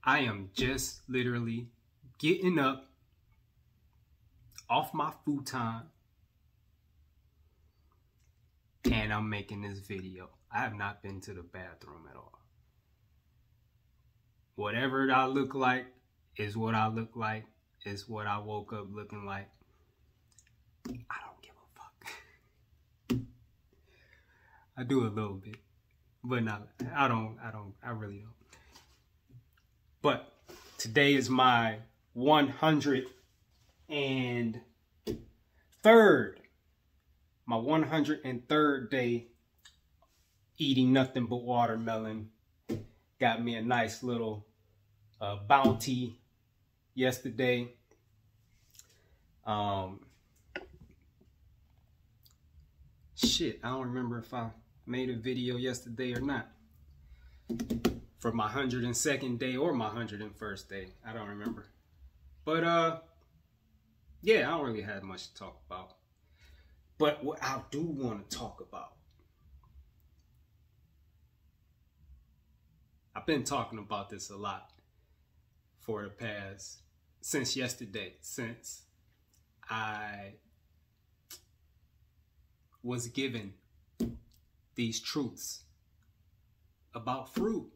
I am just literally getting up off my futon and I'm making this video. I have not been to the bathroom at all. Whatever I look like is what I look like. Is what I woke up looking like. I don't give a fuck. I do a little bit, but not. I really don't. But today is my 103rd day eating nothing but watermelon. Got me a nice little bounty yesterday. Shit, I don't remember if I made a video yesterday or not. For my 102nd day or my 101st day. I don't remember. But yeah, I don't really have much to talk about. But what I do want to talk about, I've been talking about this a lot for the past, since yesterday, since I was given these truths about fruit.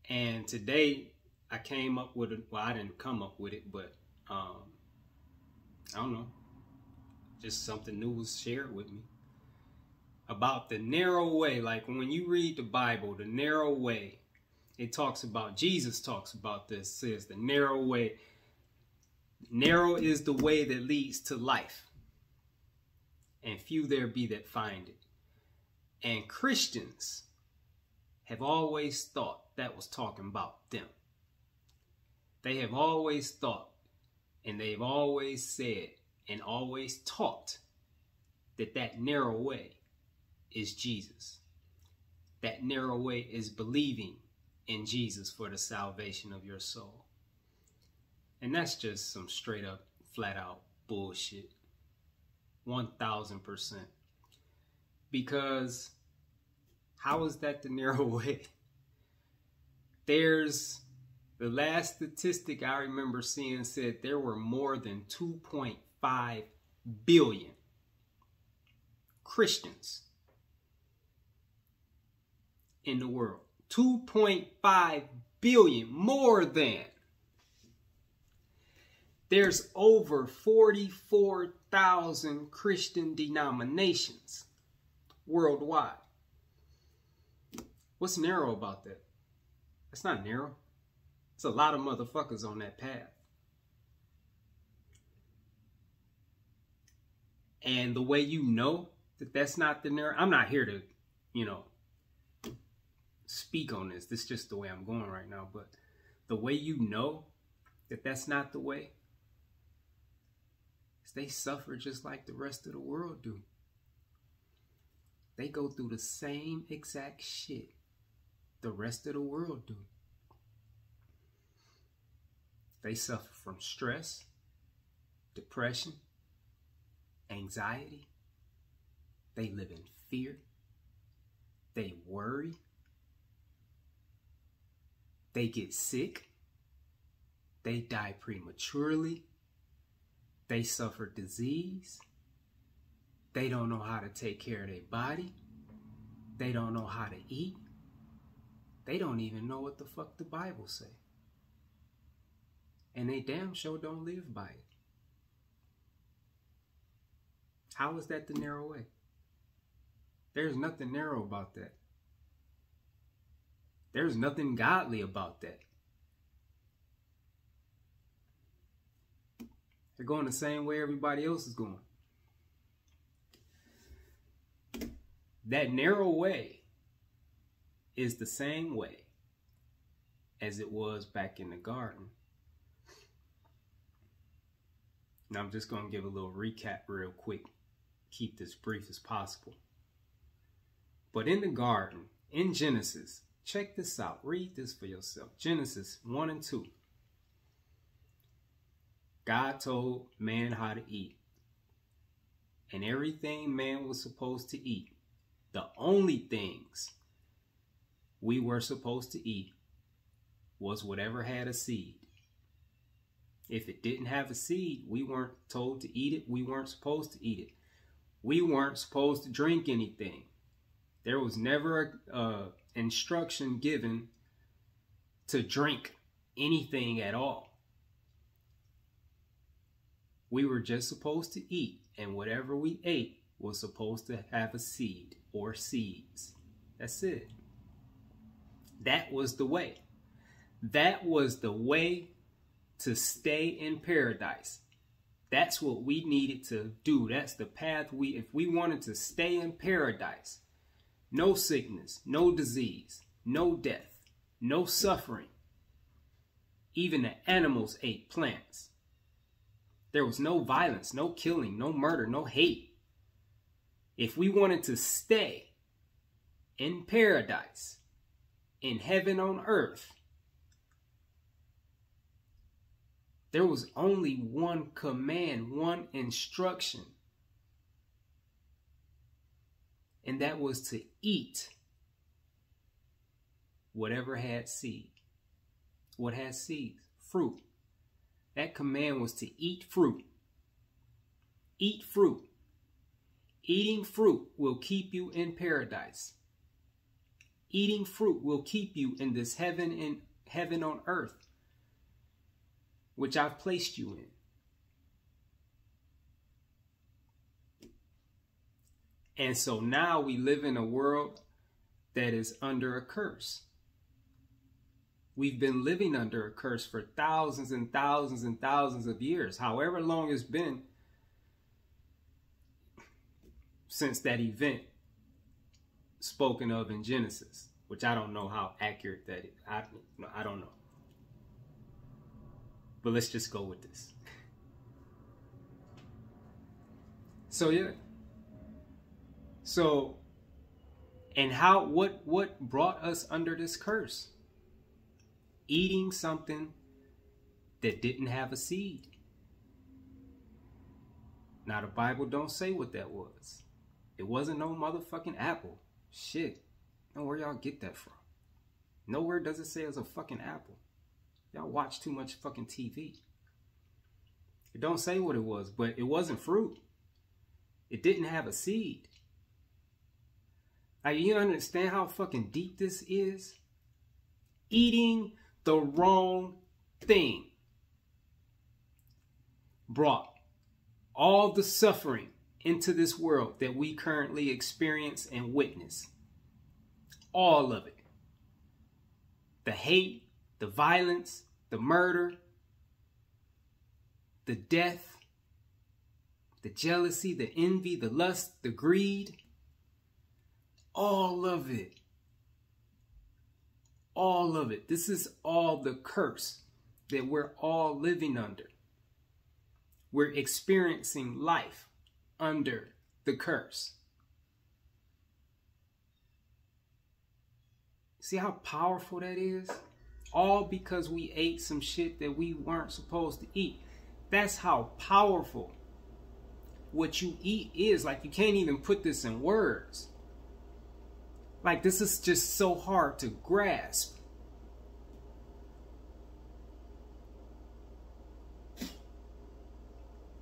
And today I came up with it. Well, I didn't come up with it, but I don't know. Just something new was shared with me about the narrow way. Like when you read the Bible, the narrow way, it talks about, Jesus talks about this, says the narrow way. Narrow is the way that leads to life, and few there be that find it. And Christians have always thought that was talking about them. They have always thought, and they've always said, and always taught that that narrow way is Jesus. That narrow way is believing in Jesus for the salvation of your soul. And that's just some straight up, flat out bullshit. 1000%. Because how is that the narrow way? There's, the last statistic I remember seeing said there were more than 2.5 billion Christians in the world. 2.5 billion, more than. There's over 44,000 Christian denominations worldwide. What's narrow about that? It's not narrow. It's a lot of motherfuckers on that path. And the way you know that that's not the narrow, I'm not here to, speak on this. This is just the way I'm going right now. But the way you know that that's not the way is they suffer just like the rest of the world do. They go through the same exact shit the rest of the world do. They suffer from stress, depression, anxiety. They live in fear. They worry. They get sick. They die prematurely. They suffer disease. They don't know how to take care of their body. They don't know how to eat. They don't even know what the fuck the Bible say. And they damn sure don't live by it. How is that the narrow way? There's nothing narrow about that. There's nothing godly about that. They're going the same way everybody else is going. That narrow way is the same way as it was back in the garden. Now I'm just going to give a little recap real quick. Keep this brief as possible. But in the garden, in Genesis, check this out. Read this for yourself. Genesis 1 and 2. God told man how to eat. And everything man was supposed to eat, The only things we were supposed to eat was whatever had a seed. If it didn't have a seed, we weren't told to eat it. We weren't supposed to eat it. We weren't supposed to drink anything. There was never instruction given to drink anything at all. We were just supposed to eat, and whatever we ate was supposed to have a seed or seeds. That's it. That was the way. That was the way to stay in paradise. That's what we needed to do. That's the path if we wanted to stay in paradise. No sickness, no disease, no death, no suffering. Even the animals ate plants. There was no violence, no killing, no murder, no hate. If we wanted to stay in paradise, in heaven on earth, there was only one command, one instruction. And that was to eat whatever had seed. What has seeds? Fruit. That command was to eat fruit. Eat fruit. Eating fruit will keep you in paradise. Eating fruit will keep you in this heaven on earth, which I've placed you in. And so now we live in a world that is under a curse. We've been living under a curse for thousands and thousands and thousands of years, however long it's been since that event spoken of in Genesis, which I don't know how accurate that is. I don't know. But let's just go with this. So yeah. So, and what brought us under this curse? Eating something that didn't have a seed. Now the Bible don't say what that was. It wasn't no motherfucking apple. Shit. I don't know where y'all get that from. Nowhere does it say it's a fucking apple. Y'all watch too much fucking TV. It don't say what it was, but it wasn't fruit. It didn't have a seed. Like, you understand how fucking deep this is? Eating the wrong thing brought all the suffering into this world that we currently experience and witness. All of it. The hate, the violence, the murder, the death, the jealousy, the envy, the lust, the greed. All of it. All of it. This is all the curse that we're all living under. We're experiencing life under the curse. See how powerful that is? All because we ate some shit that we weren't supposed to eat. That's how powerful what you eat is. Like, you can't even put this in words. Like, this is just so hard to grasp.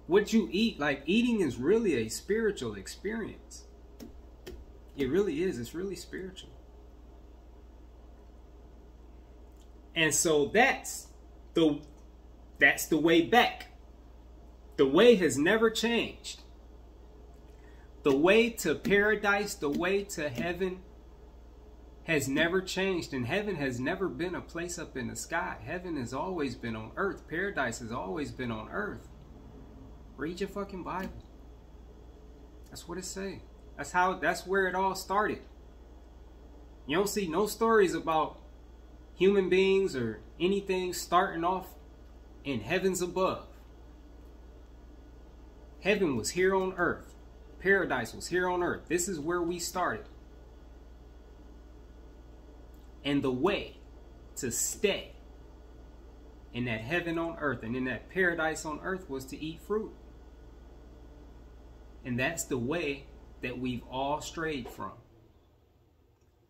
What you eat, like, eating is really a spiritual experience. It really is. It's really spiritual. And so that's the way back. The way has never changed. The way to paradise, the way to heaven has never changed. And heaven has never been a place up in the sky. Heaven has always been on earth. Paradise has always been on earth. Read your fucking Bible. That's what it says. That's where it all started. You don't see no stories about human beings or anything starting off in heavens above. Heaven was here on earth. Paradise was here on earth. This is where we started. And the way to stay in that heaven on earth and in that paradise on earth was to eat fruit. And that's the way that we've all strayed from.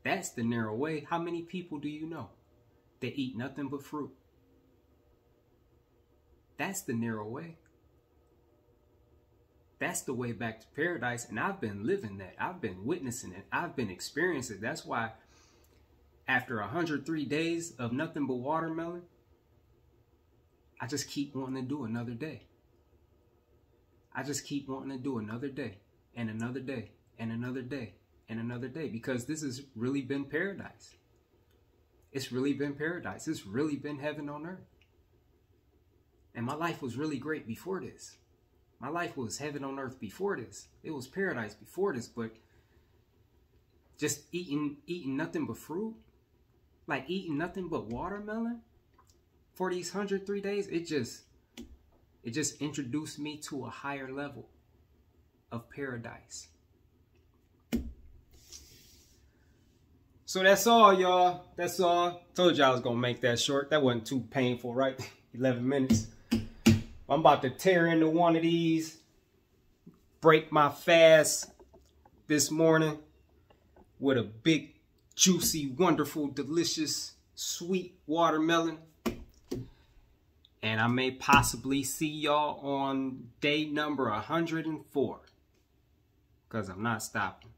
That's the narrow way. How many people do you know that eat nothing but fruit? That's the narrow way. That's the way back to paradise. And I've been living that. I've been witnessing it. I've been experiencing it. That's why after 103 days of nothing but watermelon, I just keep wanting to do another day. I just keep wanting to do another day and another day and another day and another day, because this has really been paradise. It's really been paradise. It's really been heaven on earth. And my life was really great before this. My life was heaven on earth before this. It was paradise before this, but just eating nothing but fruit, like eating nothing but watermelon for these 103 days, it just introduced me to a higher level of paradise. So that's all, y'all. That's all. Told you I was gonna make that short. That wasn't too painful, right? 11 minutes. I'm about to tear into one of these, break my fast this morning with a big, juicy, wonderful, delicious, sweet watermelon. And I may possibly see y'all on day number 104, because I'm not stopping.